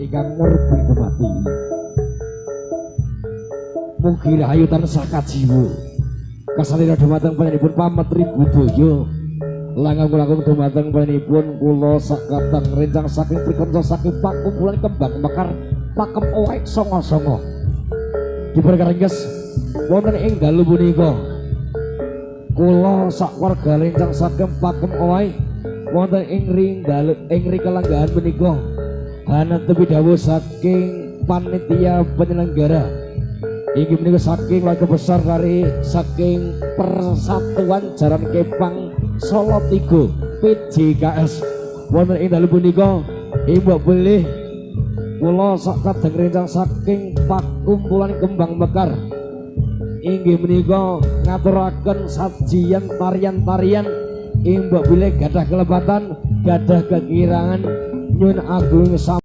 ingkang ngerti kemati. Mugi rahayu tansah kajiwa. Kasalira dumateng panjenenganipun pametri budaya. Langkung dumateng panjenenganipun kula sakateng rencang saking prikanta saking pakumpulan kembang mekar pakem owek songo-songo. Diperkarengges wonten ing dalu punika kula sakwarga rencang saking pakem owek wonten ing kalanggahan menika hanetepi dawuh saking panitia penyelenggara inggih menika saking keluarga besar dari saking Persatuan Jaran Kepang Solo 3 PJKS wonten ing dalu punika ibu boleh kula sakadeng rencang saking pakumpulan kembang mekar inggih menika ngaturaken sajian tarian-tarian imbak bilih gadah kelebatan gadah kekirangan nyun agung